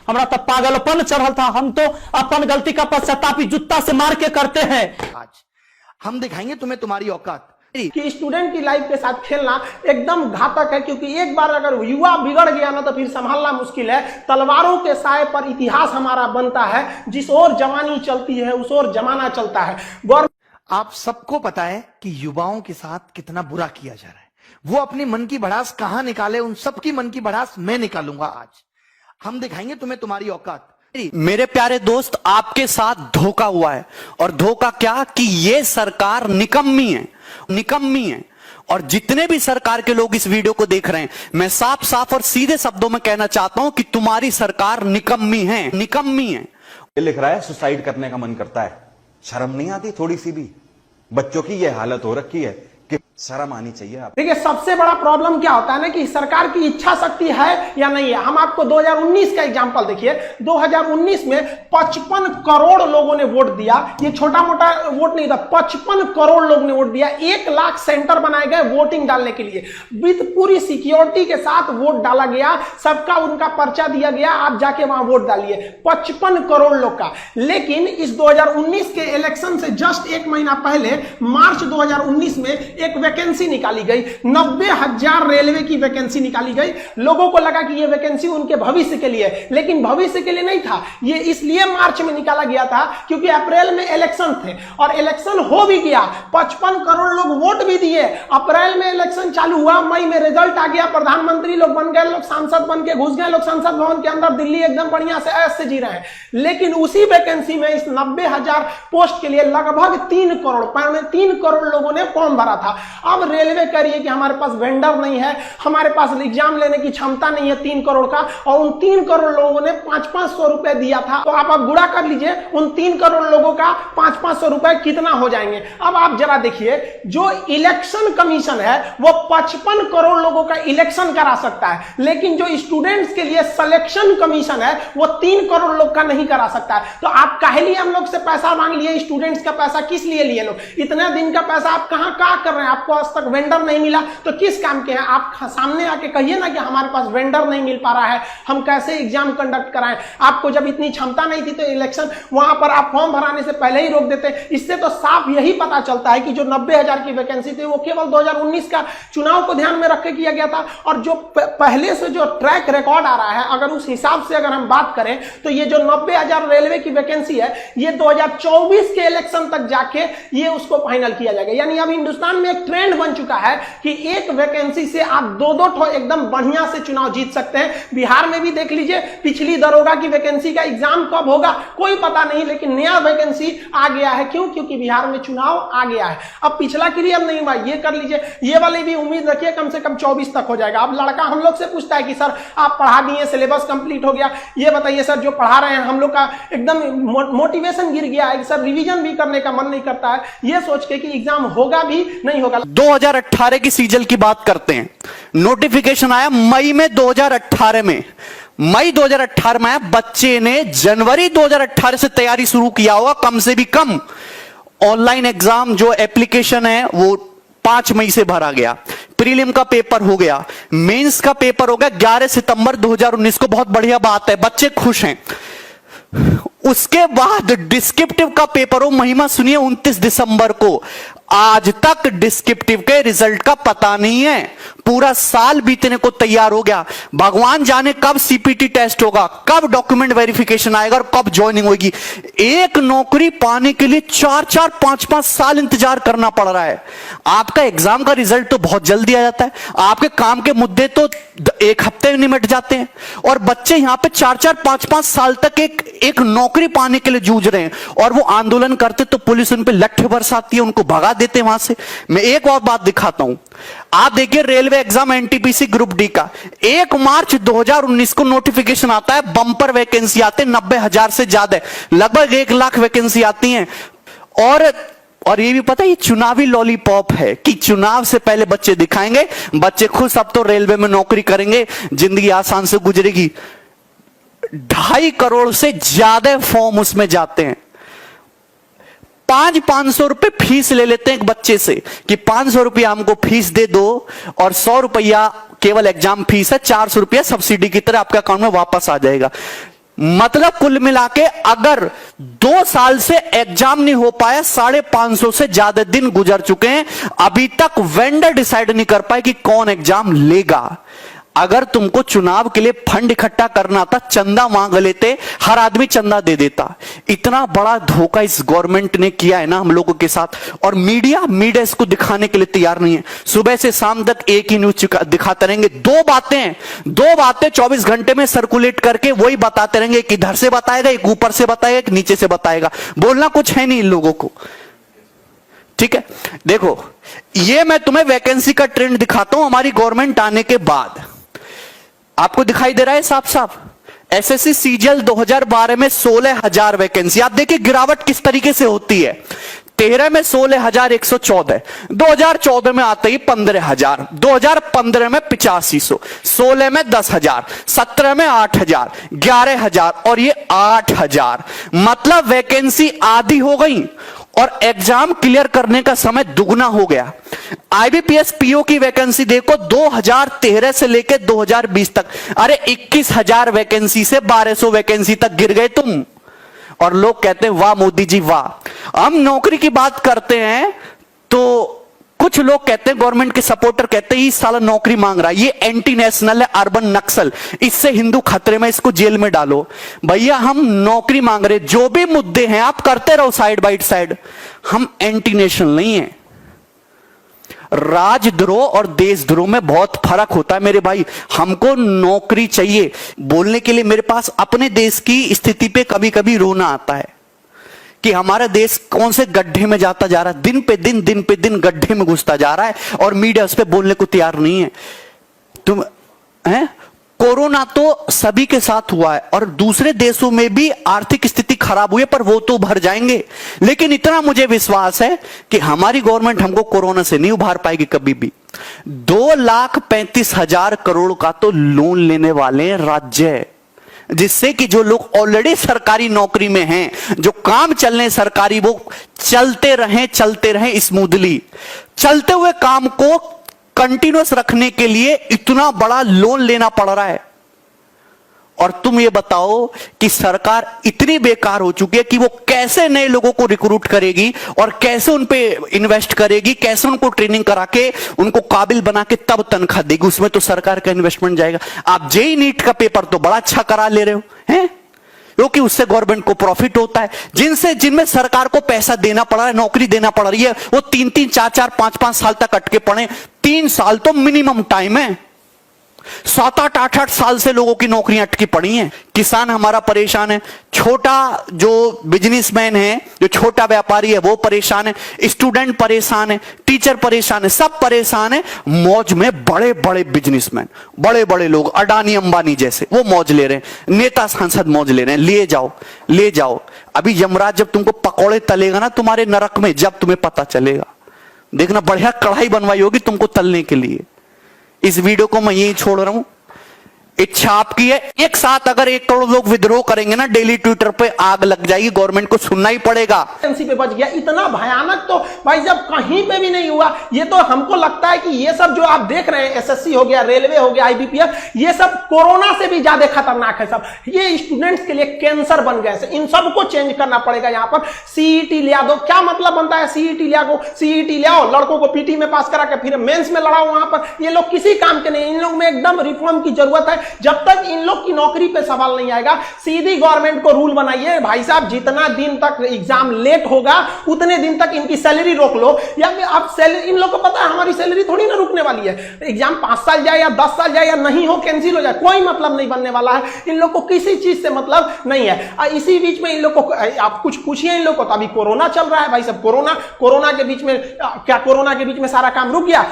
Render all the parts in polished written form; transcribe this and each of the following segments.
हमारा तो पागलपन चढ़ल था। हम तो अपन गलती का पश्चाताप जूता से मार के करते हैं। आज हम दिखाएंगे तुम्हें तुम्हारी औकात कि स्टूडेंट की लाइफ के साथ खेलना एकदम घातक है, क्योंकि एक बार अगर युवा बिगड़ गया ना तो फिर संभालना मुश्किल है। तलवारों के साए पर इतिहास हमारा बनता है, जिस ओर जवानी चलती है उस ओर जमाना चलता है। आप सबको पता है कि युवाओं के साथ कितना बुरा किया जा रहा है। वो अपनी मन की भड़ास कहां निकाले, उन सबकी मन की भड़ास मैं निकालूंगा। आज हम दिखाएंगे तुम्हें तुम्हारी औकात। मेरे प्यारे दोस्त, आपके साथ धोखा हुआ है। और धोखा क्या कि ये सरकार निकम्मी है, निकम्मी है। और जितने भी सरकार के लोग इस वीडियो को देख रहे हैं, मैं साफ साफ और सीधे शब्दों में कहना चाहता हूं कि तुम्हारी सरकार निकम्मी है, निकम्मी है। ये लिख रहा है सुसाइड करने का मन करता है। शर्म नहीं आती थोड़ी सी भी? बच्चों की ये हालत हो रखी है कि शर्म आनी चाहिए आप। देखिए, सबसे बड़ा प्रॉब्लम क्या होता है ना कि सरकार की इच्छा शक्ति है या नहीं है। हम आपको 2019 का एग्जांपल देखिए। 2019 में 55 करोड़ लोगों ने वोट दिया। ये छोटा मोटा वोट नहीं था, 55 करोड़ लोगों ने वोट दिया। 1 लाख सेंटर बनाए गए वोटिंग डालने के लिए, विद पूरी सिक्योरिटी के साथ वोट डाला गया। सबका उनका पर्चा दिया गया, आप जाके वहां वोट डालिए। 55 करोड़ लोग का। लेकिन इस 2019 के इलेक्शन से जस्ट 1 महीना पहले मार्च 2019 में एक वैकेंसी निकाली गई। 90,000 रेलवे की वैकेंसी निकाली गई। लोगों को लगा कि यह वैकेंसी उनके भविष्य के लिए, लेकिन भविष्य के लिए नहीं था। यह इसलिए मार्च में निकाला गया था क्योंकि अप्रैल में इलेक्शन थे और इलेक्शन हो भी गया। 55 करोड़ लोग वोट भी दिए। अप्रैल में इलेक्शन चालू हुआ, मई में रिजल्ट आ गया, प्रधानमंत्री लोग बन गए, लोग सांसद बन के घुस गए, लोग संसद भवन के अंदर दिल्ली एकदम बढ़िया से ऐश से जी रहे हैं। लेकिन उसी वैकेंसी में इस 90,000 पोस्ट के लिए लगभग 3 करोड़ लोगों ने फॉर्म भरा था। अब रेलवे कह रही है कि हमारे पास वेंडर नहीं है, हमारे पास एग्जाम लेने की क्षमता नहीं है 3 करोड़ का, और उन 3 करोड़ लोगों ने 500-500 रुपए दिया था। तो आप गुणा कर लीजिए, उन 3 करोड़ लोगों का 500-500 रुपए कितना हो जाएंगे। अब आप जरा देखिए, जो इलेक्शन कमीशन है वो 55 करोड़ लोगों का इलेक्शन करा सकता है, लेकिन जो स्टूडेंट्स के लिए सिलेक्शन कमीशन है वो 3 करोड़ लोग का नहीं करा सकता है। तो आप काहे लिए हम लोग से पैसा मांग लिए? स्टूडेंट्स का पैसा किस लिए लिए लोग? इतने दिन का पैसा आप कहां कर रहे हैं? आपको आज तक वेंडर नहीं मिला तो किस काम के हैं? आप सामने आके कहिए ना कि हमारे पास वेंडर नहीं मिल पा रहा है, हम कैसे एग्जाम कंडक्ट कराएं। आपको जब इतनी क्षमता नहीं थी तो इलेक्शन वहां पर आप फॉर्म भराने से पहले ही रोक देते। इससे तो साफ यही पता चलता है कि जो 90,000 की वैकेंसी थी वो केवल 2019 का चुनाव को ध्यान में रख के किया गया था। और जो पहले से जो ट्रैक रिकॉर्ड आ रहा है, अगर उस हिसाब से अगर हम बात करें तो ये जो 90,000 रेलवे की वैकेंसी है ये 2024 के इलेक्शन तक जाके ये उसको फाइनल किया जाएगा। यानी अब हिंदुस्तान में एक ट्रेंड बन चुका है कि एक वैकेंसी से आप 2-2 ठो एकदम बढ़िया से चुनाव जीत सकते हैं। बिहार में भी देख लीजिए, पिछली दरोगा की वैकेंसी का एग्जाम कब होगा कोई पता नहीं, लेकिन नया वैकेंसी आ गया है। क्यों? क्योंकि बिहार में चुनाव आ गया है। अब पिछला क्लियर नहीं हुआ, ये कर लीजिए। ये वाली भी उम्मीद रखिए कम से कम 24 तक हो जाएगा। अब लड़का हम लोग से पूछता है कि सर आप पढ़ा दिए, सिलेबस कंप्लीट हो गया, ये बताइए सर जो पढ़ा रहे हैं हम लोग का एकदम मोटिवेशन गिर गया है, सर रिवीजन भी करने का मन नहीं करता है, ये सोच के कि एग्जाम होगा भी नहीं होगा। 2018 की सीजन की बात करते हैं। नोटिफिकेशन आया मई में 2018 में, मई 2018 में आया। बच्चे ने जनवरी 2018 से तैयारी शुरू किया होगा कम से भी कम। ऑनलाइन एग्जाम जो एप्लीकेशन है वो 5 मई से भरा गया। प्रीलिम का पेपर हो गया, मेंस का पेपर हो गया 11 सितंबर 2019 को। बहुत बढ़िया बात है, बच्चे खुश हैं। उसके बाद डिस्क्रिप्टिव का पेपर हो, महिमा सुनिए, 29 दिसंबर को। आज तक डिस्क्रिप्टिव के रिजल्ट का पता नहीं है। पूरा साल बीतने को तैयार हो गया। भगवान जाने कब सीपीटी टेस्ट होगा, कब डॉक्यूमेंट वेरिफिकेशन आएगा और कब ज्वाइनिंग होगी। एक नौकरी पाने के लिए 4-4, 5-5 साल इंतजार करना पड़ रहा है। आपका एग्जाम का रिजल्ट तो बहुत जल्दी आ जाता है, आपके काम के मुद्दे तो 1 हफ्ते में निमट जाते हैं, और बच्चे यहां पे 4-4, 5-5 साल तक एक नौकरी पाने के लिए जूझ रहे हैं। और वो आंदोलन करते तो पुलिस उन पे लट्ठे बरसाती है, उनको भगा देते वहां से। मैं एक और बात दिखाता हूं, आप देखिए railway exam NTPC group D का 1 मार्च 2019 को नोटिफिकेशन आता है। बंपर वैकेंसी आते हैं 90,000 से ज्यादा, लगभग 1 लाख वैकेंसी आती हैं। और ये भी पता है ये चुनावी लॉलीपॉप है कि चुनाव से पहले बच्चे दिखाएंगे, बच्चे खुश अब तो रेलवे में नौकरी करेंगे, जिंदगी आसान से गुजरेगी। 2.5 करोड़ से ज्यादा फॉर्म उसमें जाते हैं। 500 रुपए फीस ले लेते हैं एक बच्चे से कि 500 रुपया हमको फीस दे दो और 100 रुपया केवल एग्जाम फीस है, 400 रुपया सब्सिडी की तरह आपके अकाउंट में वापस आ जाएगा। मतलब कुल मिला के अगर 2 साल से एग्जाम नहीं हो पाया, 550 से ज्यादा दिन गुजर चुके हैं, अभी तक वेंडर डिसाइड नहीं कर पाए कि कौन एग्जाम लेगा। अगर तुमको चुनाव के लिए फंड इकट्ठा करना था, चंदा मांग लेते, हर आदमी चंदा दे देता। इतना बड़ा धोखा इस गवर्नमेंट ने किया है ना हम लोगों के साथ, और मीडिया इसको दिखाने के लिए तैयार नहीं है। सुबह से शाम तक एक ही न्यूज दिखाते रहेंगे, दो बातें 24 घंटे में सर्कुलेट करके वही बताते रहेंगे। एक इधर से बताएगा, एक ऊपर से बताएगा, एक नीचे से बताएगा, बोलना कुछ है नहीं इन लोगों को। ठीक है, देखो ये मैं तुम्हें वैकेंसी का ट्रेंड दिखाता हूं हमारी गवर्नमेंट आने के बाद। आपको दिखाई दे रहा है साफ साफ, एसएससी सीजीएल 2012 में 16,000 वैकेंसी। आप देखिए गिरावट किस तरीके से होती है। 13 में 16,114, 2014 में आते ही 15,000, 2015 में 8500, 16 में 10,000, 17 में 8,000, 11,000 और ये 8,000। मतलब वैकेंसी आधी हो गई और एग्जाम क्लियर करने का समय दुगना हो गया। आईबीपीएस पीओ की वैकेंसी देखो 2013 से लेकर 2020 तक, अरे 21,000 वैकेंसी से 1200 वैकेंसी तक गिर गए तुम। और लोग कहते हैं वाह मोदी जी वाह। हम नौकरी की बात करते हैं तो कुछ लोग कहते हैं, गवर्नमेंट के सपोर्टर कहते हैं, इस साल नौकरी मांग रहा है, ये एंटी नेशनल है, अर्बन नक्सल, इससे हिंदू खतरे में, इसको जेल में डालो। भैया हम नौकरी मांग रहे, जो भी मुद्दे हैं आप करते रहो साइड बाय साइड, हम एंटी नेशनल नहीं है। राजद्रोह और देशद्रोह में बहुत फर्क होता है मेरे भाई। हमको नौकरी चाहिए। बोलने के लिए मेरे पास अपने देश की स्थिति पे कभी कभी रोना आता है कि हमारा देश कौन से गड्ढे में जाता जा रहा है, दिन पे दिन गड्ढे में घुसता जा रहा है और मीडिया उस पर बोलने को तैयार नहीं है। तुम हैं, कोरोना तो सभी के साथ हुआ है और दूसरे देशों में भी आर्थिक स्थिति खराब हुई है, पर वो तो उभर जाएंगे। लेकिन इतना मुझे विश्वास है कि हमारी गवर्नमेंट हमको कोरोना से नहीं उभार पाएगी कभी भी। 2,35,000 करोड़ का तो लोन लेने वाले हैं राज्य, जिससे कि जो लोग ऑलरेडी सरकारी नौकरी में हैं, जो काम चल रहे सरकारी, वो चलते रहें स्मूथली। चलते हुए काम को कंटिन्यूअस रखने के लिए इतना बड़ा लोन लेना पड़ रहा है। और तुम ये बताओ कि सरकार इतनी बेकार हो चुकी है कि वो कैसे नए लोगों को रिक्रूट करेगी और कैसे उन पे इन्वेस्ट करेगी, कैसे उनको ट्रेनिंग करा के उनको काबिल बना के तब तनख्वाह देगी। उसमें तो सरकार का इन्वेस्टमेंट जाएगा। आप जेईई नीट का पेपर तो बड़ा अच्छा करा ले रहे हो हैं, क्योंकि उससे गवर्नमेंट को प्रॉफिट होता है। जिनमें सरकार को पैसा देना पड़ रहा है, नौकरी देना पड़ रही है, वो 3-3, 4-4, 5-5 साल तक अटके पड़े। 3 साल तो मिनिमम टाइम है। 7-8, 8-8 साल से लोगों की नौकरियां अटकी पड़ी हैं। किसान हमारा परेशान है, छोटा जो बिजनेसमैन है, जो छोटा व्यापारी है वो परेशान है, स्टूडेंट परेशान है, टीचर परेशान है, सब परेशान है। मौज में बड़े बड़े बिजनेसमैन, बड़े बड़े लोग, अडानी अंबानी जैसे, वो मौज ले रहे हैं। नेता सांसद मौज ले रहे हैं। ले जाओ। अभी यमराज जब तुमको पकौड़े तलेगा ना तुम्हारे नरक में, जब तुम्हें पता चलेगा, देखना बढ़िया कढ़ाई बनवाई होगी तुमको तलने के लिए। इस वीडियो को मैं यही छोड़ रहा हूं। इच्छा आपकी है। एक साथ अगर 1 करोड़ लोग विद्रोह करेंगे ना, डेली ट्विटर पे आग लग जाएगी, गवर्नमेंट को सुनना ही पड़ेगा। वैकेंसी पे बच गया। इतना भयानक तो भाई जब कहीं पे भी नहीं हुआ। ये तो हमको लगता है कि ये सब जो आप देख रहे हैं, एसएससी हो गया, रेलवे हो गया, आईबीपीएस, ये सब कोरोना से भी ज्यादा खतरनाक है सब। ये स्टूडेंट्स के लिए कैंसर बन गए। इन सबको चेंज करना पड़ेगा। यहाँ पर सीईटी लिया दो। क्या मतलब बनता है सीईटी ले आओ, लड़कों को पीटी में पास करा के फिर मेंस में लड़ाओ। वहां पर ये लोग किसी काम के नहीं। इन लोग में एकदम रिफॉर्म की जरूरत है। जब तक इन लोग की नौकरी पे सवाल नहीं आएगा, सीधी गवर्नमेंट को रूल बनाइए, भाई साहब जितना दिन तक एग्जाम लेट होगा उतने दिन तक इनकी सैलरी रोक लो। या आप सैलरी, इन लोग को पता है हमारी सैलरी थोड़ी ना रुकने वाली है। एग्जाम 5 साल जाए या 10 साल जाए या नहीं हो, कैंसिल हो जाए, कोई मतलब नहीं बनने वाला है। इन लोग को किसी चीज से मतलब नहीं है। इसी बीच में इन लोग को आप कुछ पूछिए इन लोग को, तो अभी कोरोना चल रहा है भाई साहब। कोरोना के बीच में क्या, कोरोना के बीच में सारा काम रुक गया?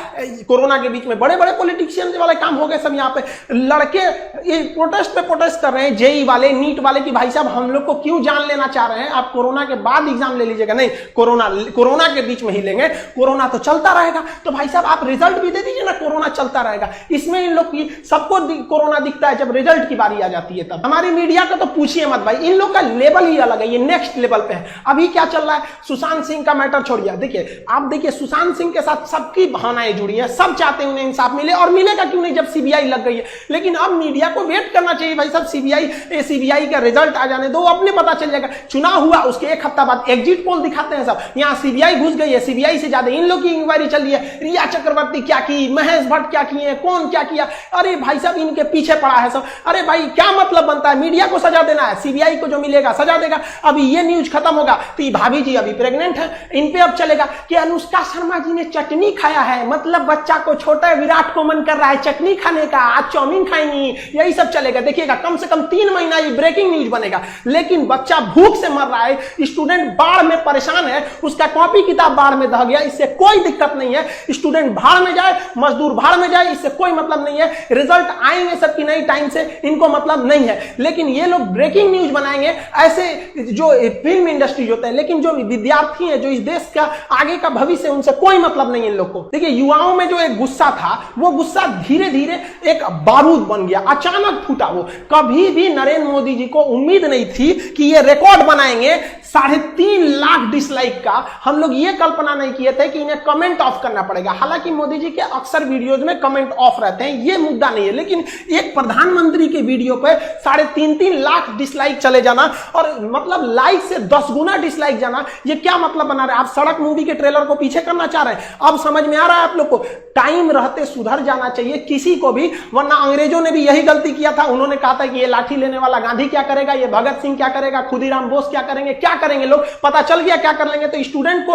कोरोना के बीच में बड़े बड़े पॉलिटिशियन वाले काम हो गए सब। यहाँ पे लड़के ये प्रोटेस्ट कर रहे हैं, जेईई वाले, नीट वाले, कि भाई साहब हम लोग को क्यों जान लेना चाह रहे हैं? आप कोरोना के बाद एग्जाम ले लीजिएगा। नहीं, कोरोना के बीच में ही लेंगे। कोरोना तो चलता रहेगा, तो भाई साहब आप रिजल्ट भी दे दीजिए ना, कोरोना चलता रहेगा। इसमें इन लोग की सबको कोरोना दिखता है, जब रिजल्ट की बारी आ जाती है तब। हमारी मीडिया का तो पूछिए मत भाई, इन लोग का लेवल ही अलग है, ये नेक्स्ट लेवल पे है। अभी क्या चल रहा है, सुशांत सिंह का मैटर छोड़िए। देखिए आप देखिए, सुशांत सिंह के साथ सबकी भावनाएं जुड़ी है, सब चाहते हैं उन्हें इंसाफ मिले, और मिलेगा क्यों नहीं जब सीबीआई लग गई है। लेकिन अब अब मीडिया को वेट करना चाहिए भाई साहब, सीबीआई का रिजल्ट आ जाने दो, अपने पता चल जाएगा। चुनाव हुआ उसके एक हफ्ता बाद एग्जिट पोल दिखाते हैं सब, यहाँ सीबीआई घुस गई है, सीबीआई से ज्यादा इन लोग की इंक्वायरी चल रही है, रिया चक्रवर्ती क्या की, महेश भट्ट क्या किए, कौन क्या किया, अरे भाई साहब इनके पीछे पड़ा है सब। अरे भाई क्या मतलब बनता है, मीडिया को सजा देना है, सीबीआई को जो मिलेगा सजा देगा। अभी ये न्यूज खत्म होगा तो ये भाभी जी अभी प्रेग्नेंट है, इन पे अब चलेगा कि अनुष्का शर्मा जी ने चटनी खाया है, मतलब बच्चा को छोटा विराट को मन कर रहा है चटनी खाने का, आज चाउमीन खाएंगी, यही सब चलेगा। देखिएगा कम से कम 3 महीना ये ब्रेकिंग न्यूज बनेगा। लेकिन बच्चा भूख से मर रहा है, स्टूडेंट बाढ़ में परेशान है, उसका कॉपी किताब बाढ़ में दह गया, इससे कोई दिक्कत नहीं है। स्टूडेंट भाड़ में जाए, मजदूर भाड़ में जाए, इससे कोई मतलब नहीं है। रिजल्ट आएंगे सबकी नई टाइम से, इनको मतलब नहीं है। लेकिन ये लोग ब्रेकिंग न्यूज बनाएंगे ऐसे, जो फिल्म इंडस्ट्री होते हैं, लेकिन जो विद्यार्थी है, जो इस देश का आगे का भविष्य, उनसे कोई मतलब नहीं इन लोग को। देखिए युवाओं में जो एक गुस्सा था, वो गुस्सा धीरे धीरे एक बारूद बन गया, अचानक फूटा। वो कभी भी नरेंद्र मोदी जी को उम्मीद नहीं थी कि ये रिकॉर्ड बनाएंगे 3.5 लाख डिसलाइक का। हम लोग ये कल्पना नहीं किए थे कि इन्हें कमेंट ऑफ करना पड़ेगा। हालांकि मोदी जी के अक्सर वीडियोज में कमेंट ऑफ रहते हैं, ये मुद्दा नहीं है, लेकिन एक प्रधानमंत्री के वीडियो पे 3.5 लाख डिसलाइक चले जाना, और मतलब लाइक से 10 गुना डिसलाइक जाना, ये क्या मतलब बना रहे हैं आप? सड़क मूवी के ट्रेलर को पीछे करना चाह रहे हैं? अब समझ में आ रहा है आप लोग को, टाइम रहते सुधर जाना चाहिए किसी को भी, वरना अंग्रेजों ने भी यही गलती किया था। उन्होंने कहा था कि ये लाठी लेने वाला गांधी क्या करेगा, ये भगत सिंह क्या करेगा, खुदीराम बोस क्या करेंगे, क्या करेंगे लोग, पता चल गया क्या कर लेंगे। तो स्टूडेंट को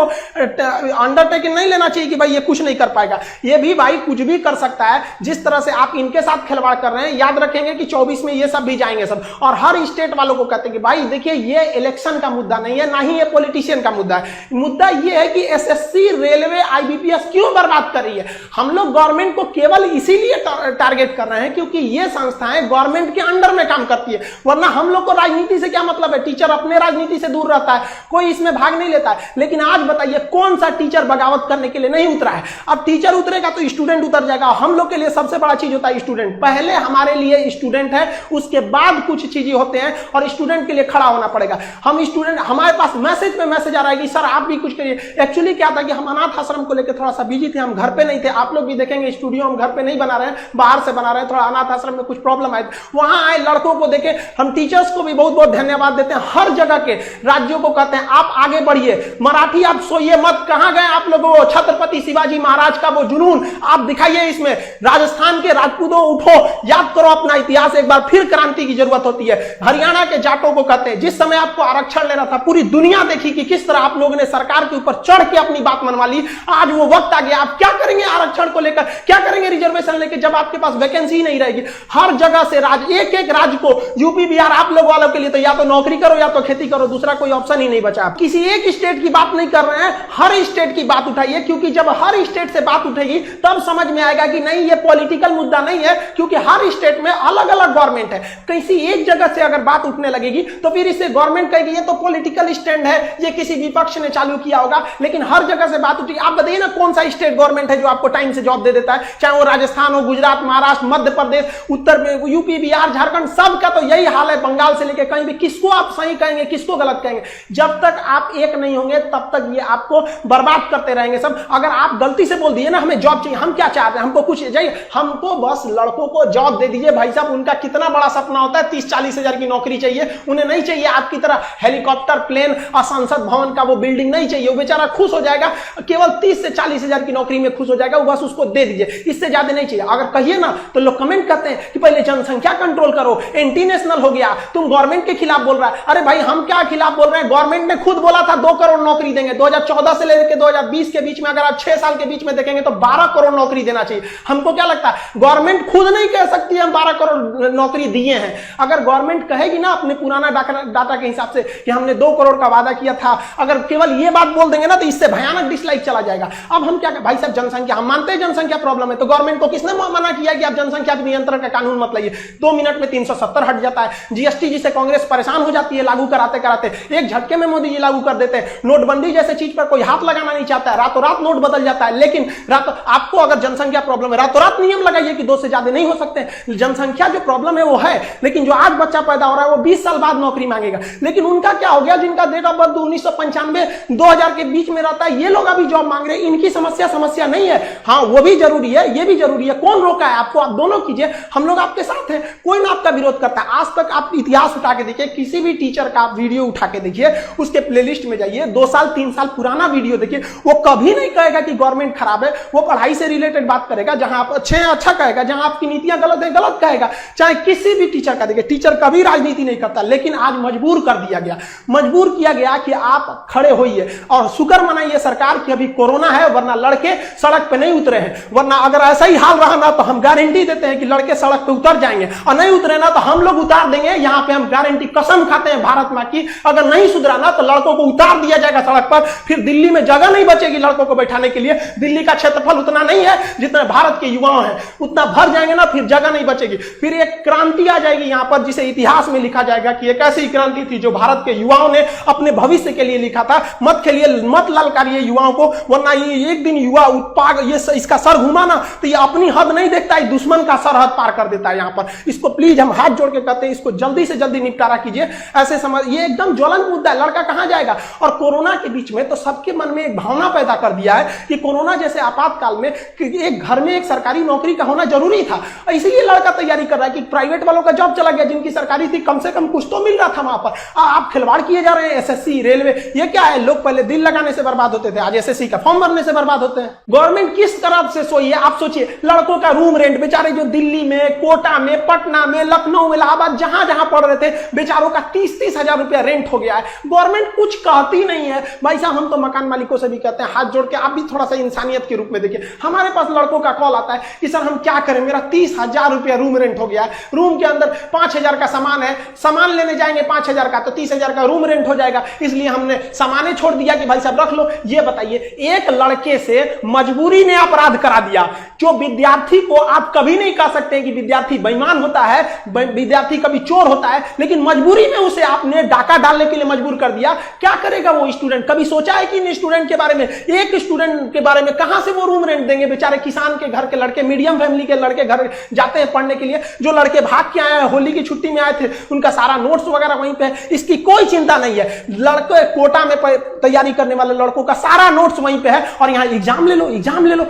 अंडरटेकिंग नहीं लेना चाहिए कि भाई ये कुछ नहीं कर पाएगा, ये भी भाई कुछ भी कर सकता है। जिस तरह से आप इनके साथ खिलवाड़ कर रहे हैं, याद रखेंगे कि 24 में ये सब भी जाएंगे सब। और हर स्टेट वालों को कहते हैं कि भाई देखिए ये इलेक्शन का मुद्दा नहीं है, ना ही ये पॉलिटिशियन का मुद्दा है। मुद्दा ये है कि एसएससी, रेलवे, आईबीपीएस क्यों बर्बाद कर रही है। हम लोग गवर्नमेंट को केवल इसीलिए टारगेट कर रहे हैं क्योंकि ये संस्थाएं गवर्नमेंट के अंडर में काम करती है, वरना हम लोग को राजनीति से क्या मतलब है। टीचर अपने राजनीति से दूर रहता है, कोई इसमें भाग नहीं लेता है। लेकिन आज बताइए कौन सा टीचर बगावत करने के लिए नहीं उतरा है। अब टीचर उतरेगा तो स्टूडेंट उतर जाएगा। हम लोग के लिए सबसे बड़ा चीज होता है स्टूडेंट। पहले हमारे लिए स्टूडेंट है, उसके बाद कुछ चीजें होते हैं, और स्टूडेंट के लिए खड़ा होना पड़ेगा। हम स्टूडेंट, हमारे पास मैसेज पे मैसेज आ रहा है कि सर आप भी कुछ करिए। एक्चुअली क्या था कि हम अनाथ आश्रम को लेकर थोड़ा सा बिजी थे, हम घर पे नहीं थे। आप लोग भी देखेंगे स्टूडियो हम घर पे नहीं बना रहे हैं, बाहर से बना रहे हैं। थोड़ा अनाथ आश्रम में कुछ प्रॉब्लम आए, वहां आए लड़कों को देखे। हम टीचर्स को भी बहुत बहुत धन्यवाद देते हैं, हर जगह के राज्यों को कहते हैं आप आगे बढ़िए। मराठी आप सोइए मत, कहां गए आप लोगों को छत्रपति शिवाजी महाराज का वो जुनून आप दिखाइए इसमें। राजस्थान के राजपूतों उठो, याद करो अपना इतिहास, एक बार फिर क्रांति की जरूरत होती है। हरियाणा के जाटों को कहते हैं, जिस समय आपको आरक्षण लेना था, पूरी दुनिया देखी कि किस तरह आप लोगों ने सरकार के ऊपर चढ़ के अपनी बात मनवा ली। आज वो वक्त आ गया, आप क्या करेंगे आरक्षण को लेकर, क्या करेंगे रिजर्वेशन लेकर, जब आपके पास वैकेंसी नहीं रहेगी। हर जगह से एक एक राज्य को, यूपी बिहार आप लोग वालों के लिए तो या तो नौकरी करो या तो खेती करो, दूसरा कोई ऑप्शन ही नहीं बचा। किसी एक स्टेट की बात नहीं कर रहे हैं, हर स्टेट की बात उठाइए, क्योंकि जब हर स्टेट से बात उठेगी तब समझ में आएगा कि नहीं ये पॉलिटिकल मुद्दा नहीं है, क्योंकि हर स्टेट में अलग अलग गवर्नमेंट है। किसी एक जगह से अगर बात उठने लगेगी तो फिर इसे गवर्नमेंट कहेगी ये तो पॉलिटिकल स्टैंड है, ये किसी विपक्ष ने चालू किया होगा। लेकिन हर जगह से बात उठेगी। आप बताइए ना कौन सा स्टेट गवर्नमेंट है जो आपको टाइम से जॉब दे देता है, चाहे वो राजस्थान हो, गुजरात, महाराष्ट्र, मध्य प्रदेश, उत्तर में यूपी, बिहार, झारखंड, सब का तो यही हाल है। बंगाल से लेकर कहीं भी, किसको आप सही कहेंगे, किसको गलत कहेंगे। जब तक आप एक नहीं होंगे तब तक ये आपको बर्बाद करते रहेंगे सब। अगर आप गलती से बोल दिए ना हमें जॉब चाहिए, हम क्या चाहते हैं, हमको कुछ चाहिए, हमको बस लड़कों को जॉब दे दीजिए। भाई साहब उनका कितना बड़ा सपना होता है, 30-40 हजार की नौकरी चाहिए, उन्हें नहीं चाहिए आपकी तरह हेलीकॉप्टर, प्लेन और संसद भवन का वो बिल्डिंग नहीं चाहिए। वो बेचारा खुश हो जाएगा, केवल 30 से 40 हजार की नौकरी में खुश हो जाएगा, वो बस उसको दे दीजिए, इससे ज्यादा नहीं चाहिए। अगर कहिए ना तो लोग कमेंट करते हैं कि पहले जनसंख्या कंट्रोल करो, एंटी नेशनल हो गया, तुम गवर्नमेंट के खिलाफ बोल रहा है। अरे भाई हम क्या खिलाफ बोल रहे हैं, गवर्नमेंट ने खुद बोला था 2 करोड़ नौकरी देंगे। 2014 से लेकर 2020 के बीच में अगर आप 6 साल के बीच में देखेंगे तो 12 करोड़ नौकरी देना चाहिए। हमको क्या लगता है, गवर्नमेंट खुद नहीं कह सकती हम 12 करोड़ नौकरी दिए हैं। अगर गवर्नमेंट कहेगी ना अपने पुराना डाटा के हिसाब से कि हमने 2 करोड़ का वादा किया था, अगर केवल ये बात बोल देंगे ना तो इससे भयानक डिसलाइक चला जाएगा। अब हम क्या, भाई साहब जनसंख्या, हम मानते हैं जनसंख्या प्रॉब्लम है, तो गवर्नमेंट को किसने मना किया कि आप जनसंख्या नियंत्रण का कानून मत लाइए। 2 मिनट में 370 हट जाता है। जीएसटी जिसे कांग्रेस परेशान हो जाती है लागू कराते कराते, एक झटके में मोदी जी लागू कर देते हैं। नोटबंदी जैसे चीज पर कोई हाथ लगाना नहीं चाहता है, रातों रात नोट बदल जाता है। लेकिन आपको अगर जनसंख्या प्रॉब्लम है, रातों रात नियम लगाइए कि 2 से ज्यादा नहीं हो सकते। जनसंख्या जो प्रॉब्लम है वो है, लेकिन जो आज बच्चा पैदा हो रहा है वो 20 साल बाद नौकरी मांगेगा। लेकिन उनका क्या हो गया, जिनका डेट ऑफ बर्थ 1995 2000 के बीच में रहता है, ये लोग अभी जॉब मांग रहे हैं। इनकी समस्या नहीं है। हाँ, वो भी जरूरी है, ये भी जरूरी है। कौन रोका है आपको? आप दोनों कीजिए, हम लोग आपके साथ हैं, कोई ना आपका विरोध करता है। आज तक आप इतिहास उठा के देखिए, किसी भी टीचर का आप वीडियो उठा के देखिए, उसके प्लेलिस्ट में जाइए, 2 साल 3 साल पुराना वीडियो देखिए, वो कभी नहीं कहेगा कि गवर्नमेंट खराब है। वो पढ़ाई से रिलेटेड बात करेगा, जहां आप अच्छे हैं अच्छा कहेगा, जहां आपकी नीतियां गलत है गलत कहेगा। चाहे किसी भी टीचर का देखिए, टीचर कभी राजनीति नहीं करता, लेकिन आज मजबूर कर दिया गया, मजबूर किया गया कि आप खड़े होइए। और शुक्र मनाइए सरकार की अभी कोरोना है, वरना लड़के सड़क पे नहीं उतरे हैं। वरना अगर ऐसा ही हाल रहा ना तो हम गारंटी देते हैं कि लड़के सड़क पे उतर जाएंगे, और नहीं उतरे ना तो हम लोग उतार देंगे। यहां पे हम गारंटी कसम खाते हैं भारत मां की, अगर नहीं सुधरा ना तो लड़कों को उतार दिया जाएगा सड़क पर। फिर दिल्ली में जगह नहीं बचेगी लड़कों को बैठाने के लिए। दिल्ली का क्षेत्रफल उतना नहीं है जितना भारत के युवाओं हैं, उतना भर जाएंगे ना, फिर जगह नहीं बचेगी। फिर एक क्रांति आ जाएगी यहां पर, जिसे इतिहास में लिखा जाएगा कि एक ऐसी क्रांति थी जो भारत के युवाओं ने अपने भविष्य के लिए लिखा था। मत खेलिए, मत ललकारिए युवाओं को, वरना ये एक दिन युवा उत्पाद ये इसका सर घुमा ना तो ये अपनी हद नहीं देखता है, दुश्मन का सरहद पार कर देता है। यहां पर इसको प्लीज हम हाथ जोड़ के कहते हैं, इसको जल्दी से जल्दी निपटारा कीजिए। ऐसे समझ, ये एकदम ज्वलंत मुद्दा है, लड़का कहां जाएगा? और कोरोना के बीच में तो सबके मन में एक भावना पैदा कर दिया है कि कोरोना जैसे आपातकाल में एक घर में एक सरकारी नौकरी का होना जरूरी था, इसीलिए लड़का तैयारी कर रहा है कि प्राइवेट वालों का जॉब चला गया, जिनकी सरकारी थी कम से कम कुछ तो मिल रहा था वहां पर। आप खिलवाड़ किए जा रहे हैं। एसएससी, रेलवे, ये क्या है? लोग पहले दिल लगाने से बर्बाद होते थे, आज एसएससी का फॉर्म भरने से बर्बाद होते हैं। गवर्नमेंट किस तरह से सोई है आप सोचिए। लड़कों का रूम रेंट, बेचारे जो दिल्ली में, कोटा में, पटना में, लखनऊ में, इलाहाबाद, जहां जहां पढ़ रहे थे, बेचारों का 30-30 हजार रुपया रेंट हो गया है। गवर्नमेंट कुछ कहती नहीं है। भाई साहब, हम तो मकान मालिकों से भी कहते हैं, हाथ जोड़ के आप भी थोड़ा सा इंसानियत के रूप में देखिए। हमारे पास लड़कों का कॉल आता है कि सर हम क्या करें, मेरा 30,000 रुपया रूम रेंट हो गया है। रूम के अंदर 5,000 का सामान है, सामान लेने जाएंगे 5,000 का, तो 30,000 का रूम रेंट हो जाएगा। इसलिए हमने सामाने छोड़ दिया कि भाई साहब रख लो। ये बताइए, एक लड़के से मजबूरी ने अपराध करा दिया। जो विद्यार्थी को आप कभी नहीं कह सकते कि विद्यार्थी बेईमान होता है, विद्यार्थी कभी चोर होता है, लेकिन मजबूरी में उसे आपने डाका डालने के लिए मजबूर कर दिया। क्या करेगा वो स्टूडेंट? कभी सोचा है कि इन स्टूडेंट के बारे में? एक स्टूडेंट के बारे में कहां से वो रूम रेंट देंगे? बेचारे किसान के घर के लड़के, मीडियम फैमिली के लड़के घर जाते हैं पढ़ने के लिए। जो लड़के भाग के आए हैं, होली की छुट्टी में आए थे, उनका सारा नोट्स वगैरह वहीं पे, इसकी कोई चिंता नहीं है। लड़के कोटा में तैयारी करने वाले लड़कों का सारा नोट्स वहीं पे है, और यहाँ एग्जाम ले लो, एग्जाम ले लो।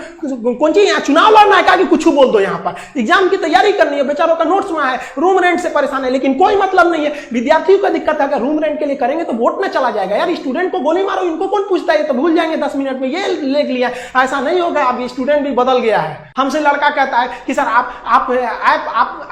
कौन सी यहाँ चुनाव लड़ना है क्या कि कुछ बोल दो? यहाँ पर एग्जाम की तैयारी करनी है, बेचारों का नोट्स वहां है, रूम रेंट से परेशान है, लेकिन कोई मतलब नहीं है। विद्यार्थियों का दिक्कत है, अगर रूम रेंट के लिए करेंगे तो वोट में चला जाएगा। यार स्टूडेंट को गोली मारो, इनको कौन पूछता है? तो भूल जाएंगे 10 मिनट में, ये ले लिया। ऐसा नहीं होगा, अब स्टूडेंट भी बदल गया है। हमसे लड़का कहता है कि सर आप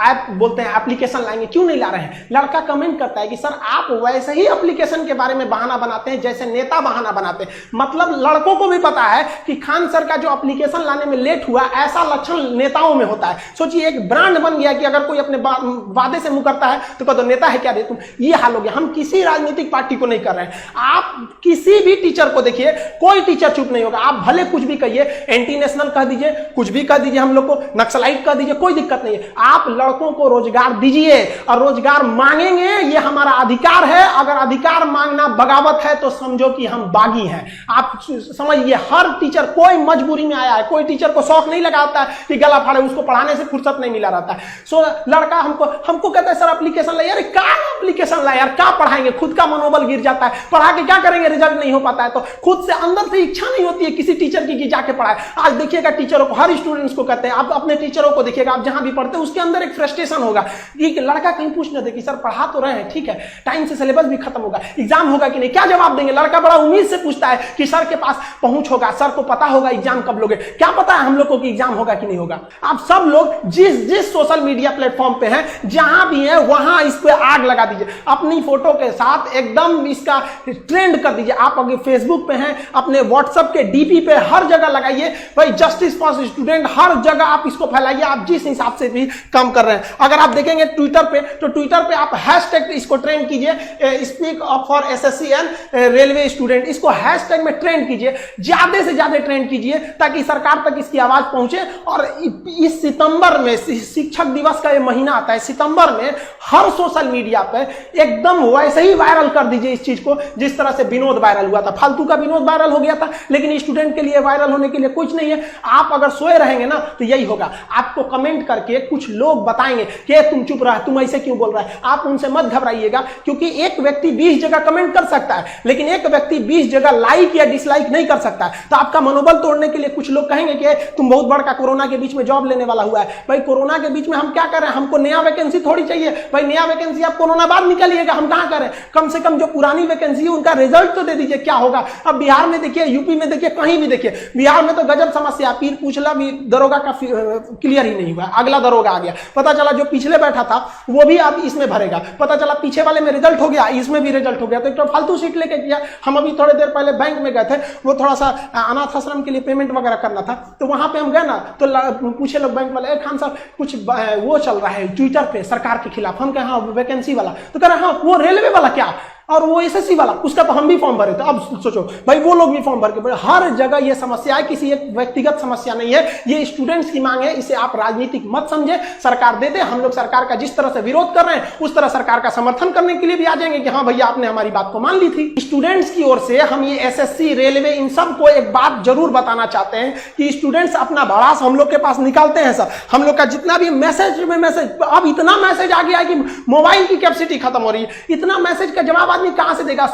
ऐप बोलते हैं एप्लीकेशन लाएंगे, क्यों नहीं ला रहे हैं? लड़का कमेंट करता है कि सर आप वैसे ही एप्लीकेशन के बारे में बहाना बनाते हैं जैसे नेता बहाना बनाते हैं। मतलब लड़कों को भी पता है कि खान सर का जो एप्लीकेशन लाने में लेट हुआ, ऐसा लक्षण नेताओं में होता है। सोचिए, एक ब्रांड बन गया कि अगर कोई अपने वादे से मुकरता है तो कहते नेता है क्या रे तुम। ये हाल हो गया। हम किसी राजनीतिक पार्टी को नहीं कर रहे हैं। आप किसी भी टीचर को देखिए, कोई टीचर चुप नहीं होगा। आप भले कुछ भी कहिए, एंटी नेशनल कह दीजिए, कुछ भी कह दीजिए, हम लोग को नक्सलाइट कह दीजिए, कोई दिक्कत नहीं है। आप लड़कों को रोजगार दीजिए और रोजगार मांगेंगे, ये हमारा अधिकार है। अगर अधिकार मांगना बगावत है तो समझो कि हम बागी हैं। आप समझिए, हर टीचर कोई मजबूरी में आया है, कोई टीचर को शौक नहीं लगाता कि गला फाड़े, उसको पढ़ाने से फुर्सत नहीं मिला रहता है। सो लड़का हमको कहता है सर एप्लीकेशन ला। यार क्या एप्लीकेशन ला यार, क्या पढ़ाएंगे? खुद का मनोबल गिर जाता है, पढ़ा के क्या करेंगे? रिजल्ट नहीं हो पाता है तो खुद से अंदर से इच्छा नहीं होती है किसी टीचर की कि जाके पढ़ाए। आज देखिएगा टीचरों को, हर स्टूडेंट्स को कहते हैं, आप अपने टीचरों को देखिएगा, आप जहां भी पढ़ते हैं उसके अंदर एक फ्रस्ट्रेशन होगा कि लड़का कहीं पूछ न दे कि सर पढ़ा तो रहे हैं, ठीक है, टाइम से सिलेबस भी खत्म होगा, एग्जाम होगा कि नहीं, क्या जवाब देंगे? लड़का बड़ा उम्मीद से पूछता है कि सर के पास पहुंच होगा, सर को पता होगा एग्जाम कब लोगे, क्या पता है हम लोग को कि एग्जाम होगा कि नहीं होगा। आप सब लोग जिस सोशल मीडिया प्लेटफॉर्म पे हैं, जहां भी है वहां इस पे आग लगा दीजिए, अपनी फोटो के साथ एकदम इसका ट्रेंड कर दीजिए। आप अगर फेसबुक पे हैं, अपने व्हाट्सएप के डीपी पे हर जगह लगाइए, भाई जस्टिस फॉर स्टूडेंट, हर जगह आप इसको फैलाइए। आप जिस हिसाब से भी काम कर रहे हैं, अगर आप देखेंगे ट्विटर पे, तो ट्विटर पे आप हैशटैग इसको ट्रेंड कीजिए, speak up for SSC and railway student, इसको हैशटैग में ट्रेंड कीजिए, ज्यादा से ज्यादा ट्रेंड कीजिए ताकि सरकार तक इसकी आवाज पहुंचे। और इस सितंबर में, शिक्षक दिवस का ये महीना आता है, सितंबर में हर सोशल मीडिया पे एकदम वैसे ही वायरल कर दीजिए इस चीज को जिस तरह से विनोद वायरल हुआ था। फालतू का विनोद वायरल हो गया था, लेकिन स्टूडेंट के लिए वायरल होने के लिए कुछ नहीं है। आप अगर सोए रहेंगे ना तो यही होगा, आपको कमेंट करके कुछ लोग बताएंगे कि तुम चुप रहा, तुम ऐसे क्यों बोल रहा है। आप उनसे मत घबराइएगा, क्योंकि एक व्यक्ति 20 जगह कमेंट कर सकता है, लेकिन एक व्यक्ति 20 जगह लाइक या डिसलाइक नहीं कर सकता है। तो आपका मनोबल तोड़ने के लिए कुछ लोग कहेंगे कि तुम बहुत बड़का कोरोना के बीच में जॉब लेने वाला हुआ है। भाई कोरोना के बीच में हम क्या कर रहे हैं, हमको नया वैकेंसी थोड़ी चाहिए। भाई नया वैकेंसी आप कोरोना बाद निकालिएगा, हम कहां करें। कम से कम जो पुरानी वैकेंसी है उनका रिजल्ट तो दे दीजिए, क्या होगा। अब बिहार में देखिए, यूपी में देखिए, कहीं भी देखिए, बिहार में तो गजब समस्या। पीर पूछला भी दरोगा का क्लियर ही नहीं हुआ, अगला दरोगा आ गया। पता चला जो पिछले बैठा था वो भी अब इसमें भरेगा, पता चला पीछे वाले में रिजल्ट हो गया, इसमें भी रिजल्ट हो गया। तो एक तो फालतू सीट लेके किया। हम अभी थोड़ी देर पहले बैंक में गए थे, वो थोड़ा सा अनाथ आश्रम के लिए पेमेंट वगैरह करना था, तो वहां पे हम गए ना तो पूछे लोग बैंक वाले, खान साहब कुछ वो चल रहा है ट्विटर पे सरकार के खिलाफ। हम कहे हाँ वैकेंसी वाला, तो कह रहे हाँ वो रेलवे वाला क्या, और वो एसएससी वाला, उसका तो हम भी फॉर्म भरे थे। अब सोचो भाई वो लोग भी फॉर्म भर के, हर जगह ये समस्या है, किसी एक व्यक्तिगत समस्या नहीं है, ये स्टूडेंट्स की मांग है। इसे आप राजनीतिक मत समझे, सरकार दे दे। हम लोग सरकार का जिस तरह से विरोध कर रहे हैं उस तरह सरकार का समर्थन करने के लिए भी आ जाएंगे कि हाँ भैया आपने हमारी बात को मान ली थी। स्टूडेंट्स की ओर से हम ये एसएससी, रेलवे, इन सब को एक बात जरूर बताना चाहते हैं कि स्टूडेंट्स अपना भड़ास हम लोग के पास निकालते हैं। सर हम लोग का जितना भी मैसेज, अब इतना मैसेज आ गया है कि मोबाइल की कैपेसिटी खत्म हो रही है। इतना मैसेज का जवाब आदमी कहां से देगा।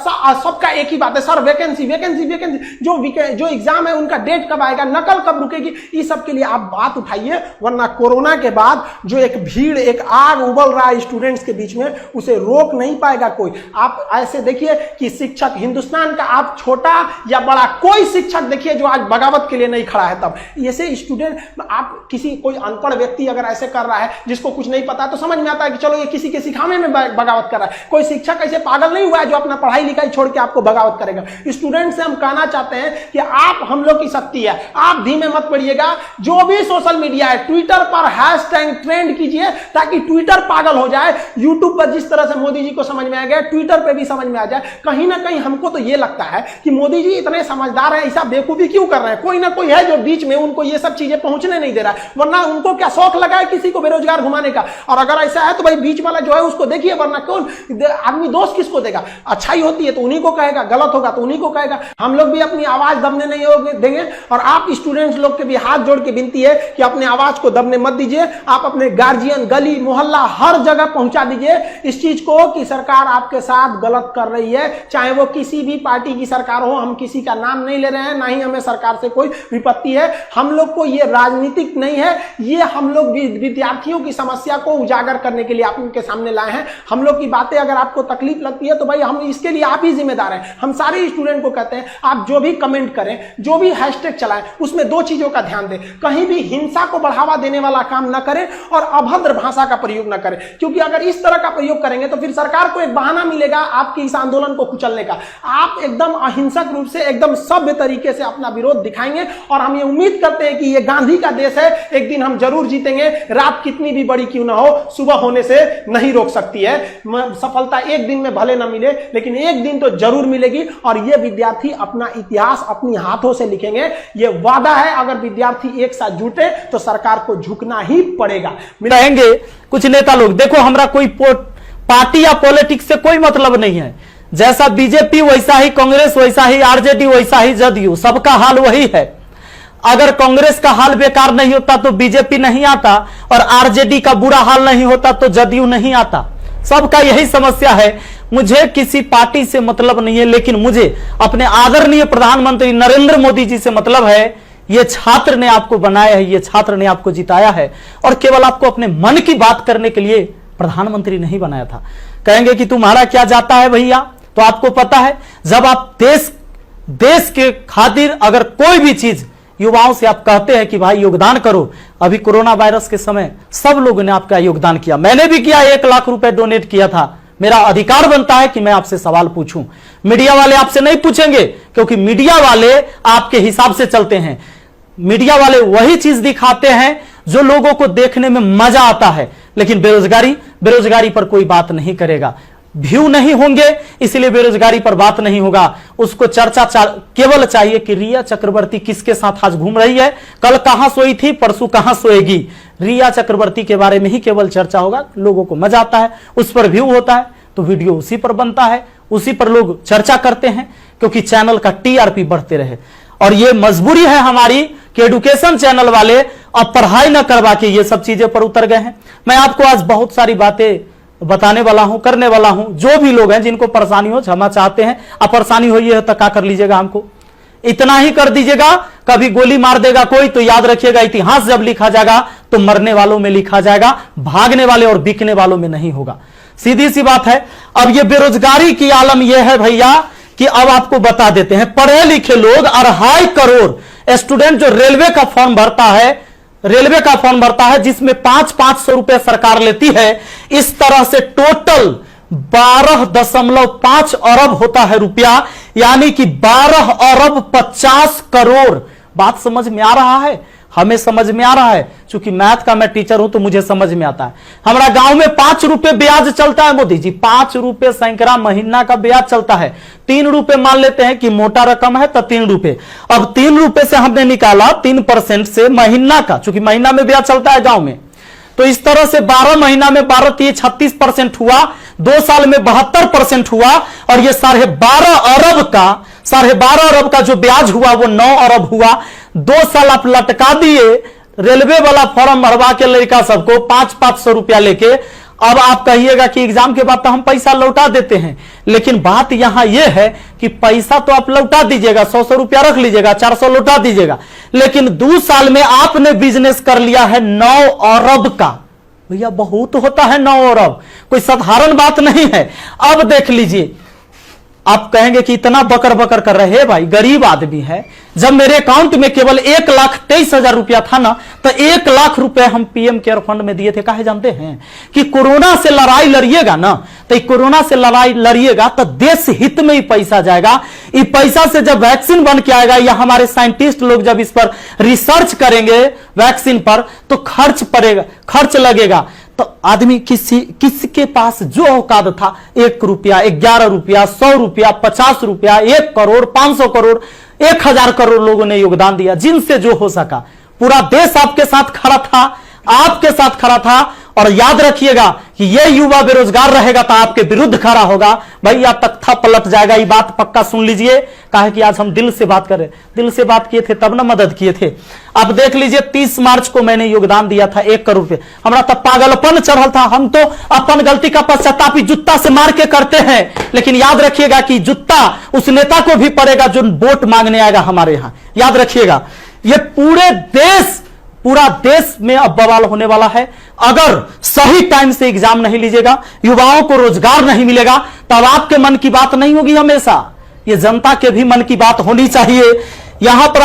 सबका एक ही बात है, सर वैकेंसी वैकेंसी वैकेंसी। जो एग्जाम है उनका डेट कब आएगा, नकल कब रुकेगी, इस सब के लिए आप बात उठाइए। वरना कोरोना के बाद जो एक भीड़, एक आग उबल रहा है स्टूडेंट्स के बीच में, उसे रोक नहीं पाएगा कोई। आप ऐसे देखिए कि शिक्षक, हिंदुस्तान का आप छोटा या बड़ा कोई शिक्षक देखिए जो आज बगावत के लिए नहीं खड़ा है। तब ऐसे स्टूडेंट, आप किसी कोई अनपढ़ व्यक्ति अगर ऐसे कर रहा है जिसको कुछ नहीं पता, तो समझ में आता है कि चलो ये किसी के सिखाने में बगावत कर रहा है। कोई शिक्षक ऐसे पागल नहीं हुआ है जो अपना पढ़ाई लिखाई छोड़ के आपको बगावत करेगा। स्टूडेंट से हम कहना चाहते हैं कि आप हम लोग की शक्ति है, आप धीमे मत पड़िएगा। जो भी सोशल मीडिया है, ट्विटर पर हैशटैग ट्रेंड कीजिए ताकि ट्विटर पागल हो जाए। यूट्यूब पर जिस तरह से मोदी जी को समझ में आ गया, ट्विटर पर भी समझ में आ जाए। कहीं ना कहीं हमको तो यह लगता है कि मोदी जी इतने समझदार है, ऐसा बेवकूफी क्यों कर रहे हैं। कोई ना कोई है जो बीच में उनको ये सब चीजें पहुंचने नहीं दे रहा है। वरना उनको क्या शौक लगा है किसी को बेरोजगार घुमाने का। और अगर ऐसा है तो भाई बीच वाला जो है उसको देखिए, वरना कौन आदमी दोस्त किसको देगा। अच्छाई होती है तो उन्हीं को कहेगा, गलत होगा तो उन्हीं को कहेगा। हम लोग भी अपनी आवाज दबने नहीं देंगे। और आप स्टूडेंट्स लोग के भी हाथ जोड़ के विनती है कि अपने आवाज को दबने मत दीजिए। आप अपने गार्जियन, गली मोहल्ला, हर जगह पहुंचा दीजिए इस चीज को कि सरकार आपके साथ गलत कर रही है। चाहे वो किसी भी पार्टी की सरकार हो, हम किसी का नाम नहीं ले रहे हैं, ना ही हमें सरकार से कोई विपत्ति है। हम लोग को ये राजनीतिक नहीं है, ये हम लोग विद्यार्थियों की समस्या को उजागर करने के लिए आपके सामने लाए हैं। हम लोग की बातें अगर आपको तकलीफ लगती है तो भाई हम इसके लिए आप ही जिम्मेदार हैं। हम सारे स्टूडेंट को कहते हैं आप जो भी कमेंट करें, जो भी हैशटैग चलाएं, उसमें दो चीजों का ध्यान दें। कहीं भी हिंसा को बढ़ावा देने वाला काम न करें और अभद्र भाषा का प्रयोग न करें, क्योंकि अगर इस तरह का प्रयोग करेंगे तो फिर सरकार को एक बहाना मिलेगा आपकी इस आंदोलन को कुचलने का। आप एकदम अहिंसक रूप से, एकदम सभ्य तरीके से अपना विरोध दिखाएंगे और हम ये उम्मीद करते हैं कि ये गांधी का देश है, एक दिन हम जरूर जीतेंगे। रात कितनी भी बड़ी क्यों ना हो, सुबह होने से नहीं रोक सकती है। सफलता एक दिन में भले ना मिले, लेकिन एक दिन तो जरूर मिलेगी। और ये विद्यार्थी अपना इतिहास अपनी हाथों से लिखेंगे, ये वादा है। अगर विद्यार्थी एक साथ जुटे तो सरकार को झुकना ही पड़ेगा। कहेंगे कुछ नेता लोग, देखो हमारा कोई पार्टी या पॉलिटिक्स से कोई मतलब नहीं है। जैसा बीजेपी वैसा ही कांग्रेस, वैसा ही आरजेडी, वैसा ही जदयू, सबका हाल वही है। अगर कांग्रेस का हाल बेकार नहीं होता तो बीजेपी नहीं आता, और आरजेडी का बुरा हाल नहीं होता तो जदयू नहीं आता। सबका यही समस्या है। मुझे किसी पार्टी से मतलब नहीं है, लेकिन मुझे अपने आदरणीय प्रधानमंत्री नरेंद्र मोदी जी से मतलब है। ये छात्र ने आपको बनाया है, ये छात्र ने आपको जिताया है, और केवल आपको अपने मन की बात करने के लिए प्रधानमंत्री नहीं बनाया था। कहेंगे कि तुम्हारा क्या जाता है भैया, तो आपको पता है जब आप देश के खातिर अगर कोई भी चीज युवाओं से आप कहते हैं कि भाई योगदान करो, अभी कोरोना वायरस के समय सब लोगों ने आपका योगदान किया। मैंने भी किया, 1 लाख रुपए डोनेट किया था। मेरा अधिकार बनता है कि मैं आपसे सवाल पूछूं। मीडिया वाले आपसे नहीं पूछेंगे, क्योंकि मीडिया वाले आपके हिसाब से चलते हैं। मीडिया वाले वही चीज दिखाते हैं जो लोगों को देखने में मजा आता है, लेकिन बेरोजगारी पर कोई बात नहीं करेगा। व्यू नहीं होंगे इसलिए बेरोजगारी पर बात नहीं होगा। उसको चर्चा केवल चाहिए कि रिया चक्रवर्ती किसके साथ आज घूम रही है, कल कहां सोई थी, परसों कहां सोएगी। रिया चक्रवर्ती के बारे में ही केवल चर्चा होगा, लोगों को मजा आता है, उस पर व्यू होता है। तो वीडियो उसी पर बनता है, उसी पर लोग चर्चा करते हैं, क्योंकि चैनल का टीआरपी बढ़ते रहे। और ये मजबूरी है हमारी कि एडुकेशन चैनल वाले अब पढ़ाई न करवा के ये सब चीजें पर उतर गए हैं। मैं आपको आज बहुत सारी बातें बताने वाला हूं, करने वाला हूं। जो भी लोग हैं जिनको परेशानी हो, क्षमा चाहते हैं, अब परेशानी हुई है तो क्या कर लीजिएगा, हमको इतना ही कर दीजिएगा। कभी गोली मार देगा कोई तो याद रखिएगा, इतिहास जब लिखा जाएगा तो मरने वालों में लिखा जाएगा, भागने वाले और बिकने वालों में नहीं होगा। सीधी सी बात है। अब ये बेरोजगारी की आलम यह है भैया कि अब आपको बता देते हैं, पढ़े लिखे लोग 2.5 करोड़ स्टूडेंट जो रेलवे का फॉर्म भरता है, जिसमें 500 रुपए सरकार लेती है, इस तरह से टोटल 12.5 अरब होता है रुपया, यानी कि 12 अरब 50 करोड़। बात समझ में आ रहा है? हमें समझ में आ रहा है, क्योंकि मैथ का मैं टीचर हूं तो मुझे समझ में आता है। हमारा गांव में 5 रुपए ब्याज चलता है मोदी जी, 5 रुपए सैकड़ा महीना का ब्याज चलता है। 3 रुपए मान लेते हैं कि मोटा रकम है तो 3 रुपए। अब 3 रुपए से हमने निकाला 3% से महीना का, क्योंकि महीना में ब्याज चलता है गांव में, तो इस तरह से 12 महीना में 12 3 36% हुआ, 2 साल में 72% हुआ, और ये 12.5 अरब का जो ब्याज हुआ वो 9 अरब हुआ। 2 साल आप लटका दिए रेलवे वाला फॉर्म भरवा के लड़का सबको 500 रुपया लेके। अब आप कहिएगा कि एग्जाम के बाद तो हम पैसा लौटा देते हैं, लेकिन बात यहां यह है कि पैसा तो आप लौटा दीजिएगा, 100 रुपया रख लीजिएगा, 400 लौटा दीजिएगा, लेकिन 2 साल में आपने बिजनेस कर लिया है 9 अरब का। भैया बहुत होता है 9 अरब, कोई साधारण बात नहीं है। अब देख लीजिए, आप कहेंगे कि इतना बकर बकर कर रहे हैं, भाई गरीब आदमी है। जब मेरे अकाउंट में केवल 1,23,000 रुपया था ना, तो 1 लाख रुपए हम पीएम केयर फंड में दिए थे। काहे जानते हैं कि कोरोना से लड़ाई लड़िएगा ना, तो कोरोना से लड़ाई लड़िएगा तो देश हित में ही पैसा जाएगा। इस पैसा से जब वैक्सीन बन के आएगा, या हमारे साइंटिस्ट लोग जब इस पर रिसर्च करेंगे वैक्सीन पर, तो खर्च लगेगा। तो आदमी किसके पास जो औकात था, 1 रुपया, 11 रुपया, 100 रुपया, 50 रुपया, 1 करोड़, 500 करोड़, 1000 करोड़ लोगों ने योगदान दिया, जिनसे जो हो सका। पूरा देश आपके साथ खड़ा था, आपके साथ खड़ा था। और याद रखिएगा कि ये युवा बेरोजगार रहेगा तो आपके विरुद्ध खड़ा होगा। भैया तख्ता पलट जाएगा, ये बात पक्का सुन लीजिए। काहे कि आज हम दिल से बात कर रहे, दिल से बात किए थे तब ना मदद किए थे। अब देख लीजिए, 30 मार्च को मैंने योगदान दिया था 1 करोड़ रुपए। हमारा तब पागलपन चढ़ल था। हम तो अपन गलती का पश्चाताप जूता से मार के करते हैं, लेकिन याद रखिएगा कि जूता उस नेता को भी पड़ेगा जो वोट मांगने आएगा हमारे यहां। याद रखिएगा, ये पूरा देश में अब बवाल होने वाला है। अगर सही टाइम से एग्जाम नहीं लीजिएगा, युवाओं को रोजगार नहीं मिलेगा, तब आपके मन की बात नहीं होगी। हमेशा ये जनता के भी मन की बात होनी चाहिए। यहां पर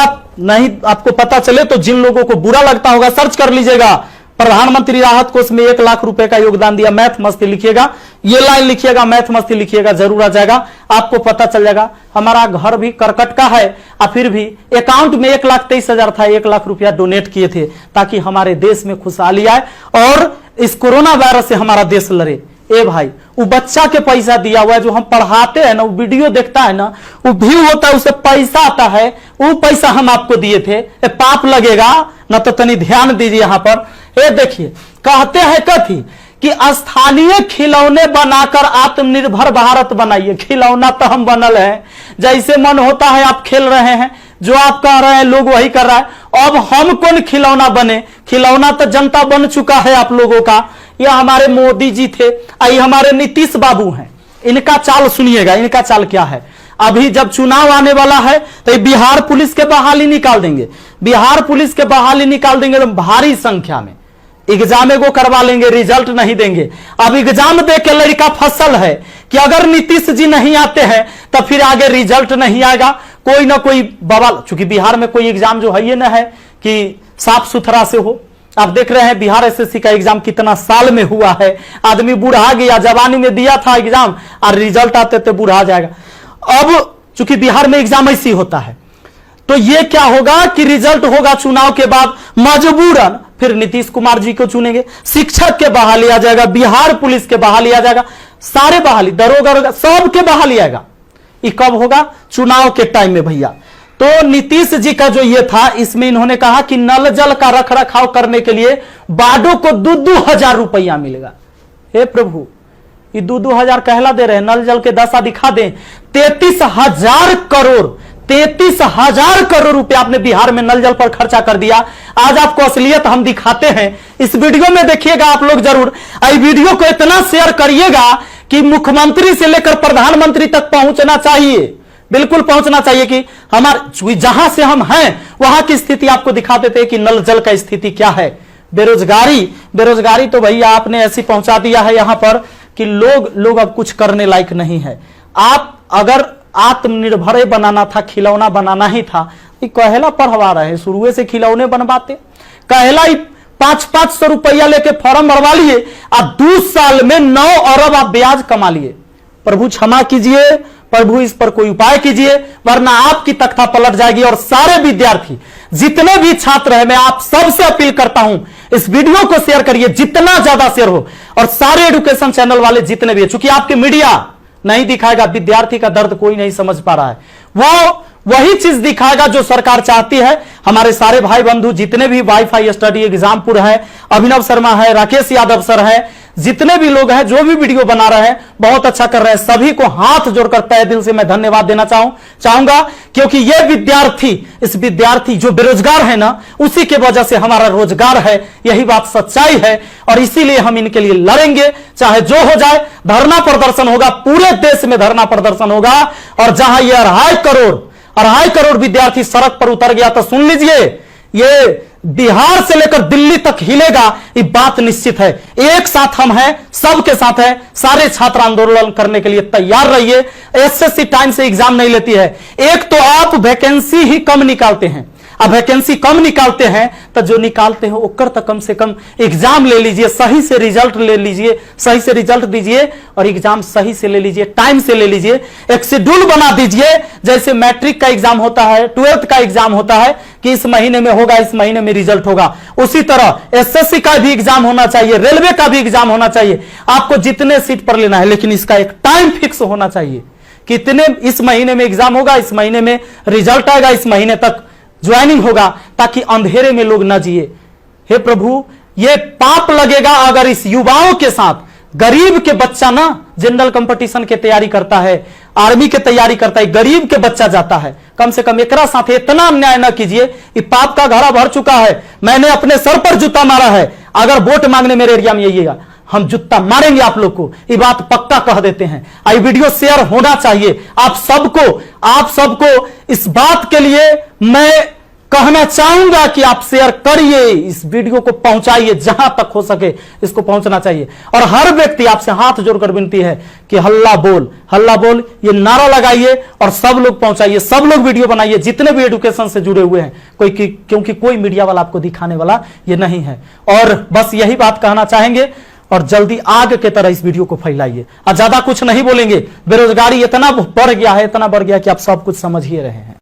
आपको पता चले तो जिन लोगों को बुरा लगता होगा, सर्च कर लीजिएगा, प्रधानमंत्री राहत कोष में 1 लाख रुपए का योगदान दिया। मैथ मस्ती लिखिएगा, ये लाइन लिखिएगा, मैथ मस्ती लिखिएगा, जरूर आ जाएगा, आपको पता चल जाएगा। हमारा घर भी करकट का है, और फिर भी अकाउंट में 1,23,000 था, 1 लाख रुपया डोनेट किए थे, ताकि हमारे देश में खुशहाली आए और इस कोरोना वायरस से हमारा देश लड़े। ए भाई, वो बच्चा के पैसा दिया हुआ है, जो हम पढ़ाते हैं ना, वो वीडियो देखता है ना, वो व्यू होता है, उसे पैसा आता है, वो पैसा हम आपको दिए थे। पाप लगेगा ना, तो तनी ध्यान दीजिए यहां पर। ये देखिए, कहते हैं कथी कि स्थानीय खिलौने बनाकर आत्मनिर्भर भारत बनाइए। खिलौना तो हम बनल है, जैसे मन होता है आप खेल रहे हैं, जो आप कह रहे हैं लोग वही कर रहा है। अब हम कौन खिलौना बने? खिलौना तो जनता बन चुका है आप लोगों का। ये हमारे मोदी जी थे, ये हमारे नीतीश बाबू हैं। इनका चाल सुनिएगा, इनका चाल क्या है। अभी जब चुनाव आने वाला है तो बिहार पुलिस के बहाली निकाल देंगे, बिहार पुलिस के बहाली निकाल देंगे तो भारी संख्या में एग्जाम एगो करवा लेंगे, रिजल्ट नहीं देंगे। अब एग्जाम दे के लड़का फसल है कि अगर नीतीश जी नहीं आते हैं तो फिर आगे रिजल्ट नहीं आएगा, कोई ना कोई बवाल। चूंकि बिहार में कोई एग्जाम जो है ये ना है कि साफ सुथरा से हो। आप देख रहे हैं बिहार एसएससी का एग्जाम कितना साल में हुआ है, आदमी बूढ़ा गया, जवानी में दिया था एग्जाम और रिजल्ट आते थे बूढ़ा जाएगा। अब चूंकि बिहार में एग्जाम ऐसी होता है, तो ये क्या होगा कि रिजल्ट होगा चुनाव के बाद, मजबूरन फिर नीतीश कुमार जी को चुनेंगे, शिक्षक के बहाली आ जाएगा, बिहार पुलिस के बहाली आ जाएगा, सारे बहाली, दरोगा सबके बहाली आएगा। ये कब होगा? चुनाव के टाइम में भैया। तो नीतीश जी का जो ये था, इसमें इन्होंने कहा कि नल जल का रख रखाव करने के लिए वार्डों को 2-2 हजार रुपया मिलेगा। हे प्रभु, ये 2-2 हजार कहला दे रहे हैं, नल जल के दशा दिखा दें। 33,000 करोड़ 33,000 करोड़ रुपए आपने बिहार में नल जल पर खर्चा कर दिया। आज आपको असलियत हम दिखाते हैं, इस वीडियो में देखिएगा आप लोग जरूर। इस वीडियो को इतना शेयर करिएगा कि मुख्यमंत्री से लेकर प्रधानमंत्री तक पहुंचना चाहिए, बिल्कुल पहुंचना चाहिए कि हमारे जहां से हम हैं वहां की स्थिति आपको दिखा देते हैं कि नल जल का स्थिति क्या है। बेरोजगारी तो भैया आपने ऐसी पहुंचा दिया है यहां पर कि लोग अब कुछ करने लायक नहीं है। आप अगर आत्मनिर्भर बनाना था, खिलौना बनाना ही था, ये कहला पढ़वा रहे हैं, शुरू से खिलौने बनवाते। कहला 500-500 रुपया लेके फॉर्म भरवा लिए और 2 साल में 9 अरब आप ब्याज कमा लिए। प्रभु क्षमा कीजिए, प्रभु इस पर कोई उपाय कीजिए, वरना आपकी तख्ता पलट जाएगी। और सारे विद्यार्थी जितने भी छात्र हैं, मैं आप सबसे अपील करता हूं, इस वीडियो को शेयर करिए, जितना ज्यादा शेयर हो। और सारे एजुकेशन चैनल वाले जितने भी, चूंकि आपकी मीडिया नहीं दिखाएगा, विद्यार्थी का दर्द कोई नहीं समझ पा रहा है, वो वही चीज दिखाएगा जो सरकार चाहती है। हमारे सारे भाई बंधु जितने भी वाईफाई स्टडी एग्जामपुर है, अभिनव शर्मा है, राकेश यादव सर है, जितने भी लोग हैं जो भी वीडियो बना रहे हैं बहुत अच्छा कर रहे हैं, सभी को हाथ जोड़कर तहे दिल से मैं धन्यवाद देना चाहूंगा, क्योंकि ये विद्यार्थी जो बेरोजगार है ना, उसी के वजह से हमारा रोजगार है, यही बात सच्चाई है। और इसीलिए हम इनके लिए लड़ेंगे, चाहे जो हो जाए। धरना प्रदर्शन होगा, पूरे देश में धरना प्रदर्शन होगा। और जहां ये 2.5 करोड़ विद्यार्थी सड़क पर उतर गया, तो सुन लीजिए, ये बिहार से लेकर दिल्ली तक हिलेगा, ये बात निश्चित है। एक साथ हम हैं, सबके साथ हैं। सारे छात्र आंदोलन करने के लिए तैयार रहिए। एसएससी टाइम से एग्जाम नहीं लेती है। एक तो आप वैकेंसी ही कम निकालते हैं, अब वैकेंसी कम निकालते हैं तो जो निकालते हैं ओकर तक कम से कम एग्जाम ले लीजिए, सही से रिजल्ट ले लीजिए, सही से रिजल्ट दीजिए और एग्जाम सही से ले लीजिए, टाइम से ले लीजिए। एक शेड्यूल बना दीजिए, जैसे मैट्रिक का एग्जाम होता है, 12th का एग्जाम होता है कि इस महीने में होगा, इस महीने में रिजल्ट होगा। उसी तरह एसएससी का भी एग्जाम होना चाहिए, रेलवे का भी एग्जाम होना चाहिए। आपको जितने सीट पर लेना है, लेकिन इसका एक टाइम फिक्स होना चाहिए। कितने इस महीने में एग्जाम होगा, इस महीने में रिजल्ट आएगा, इस महीने तक ज्वाइनिंग होगा, ताकि अंधेरे में लोग ना जिए। हे प्रभु, ये पाप लगेगा अगर इस युवाओं के साथ गरीब के बच्चा ना जनरल कंपटीशन की तैयारी करता है, आर्मी की तैयारी करता है, गरीब के बच्चा जाता है। कम से कम एकरा साथ इतना अन्याय ना कीजिए। ये पाप का घड़ा भर चुका है। मैंने अपने सर पर जूता मारा है। अगर वोट मांगने मेरे एरिया में आइएगा, हम जूता मारेंगे आप लोग को, ये बात पक्का कह देते हैं। आई वीडियो शेयर होना चाहिए। आप सबको इस बात के लिए मैं कहना चाहूंगा कि आप शेयर करिए, इस वीडियो को पहुंचाइए, जहां तक हो सके इसको पहुंचना चाहिए। और हर व्यक्ति आपसे हाथ जोड़कर विनती है कि हल्ला बोल ये नारा लगाइए और सब लोग पहुंचाइए, सब लोग वीडियो बनाइए, जितने भी एजुकेशन से जुड़े हुए हैं। क्योंकि कोई मीडिया वाला आपको दिखाने वाला ये नहीं है। और बस यही बात कहना चाहेंगे और जल्दी आग के तरह इस वीडियो को फैलाइए। और ज्यादा कुछ नहीं बोलेंगे। बेरोजगारी इतना बढ़ गया है कि आप सब कुछ समझ ही रहे हैं।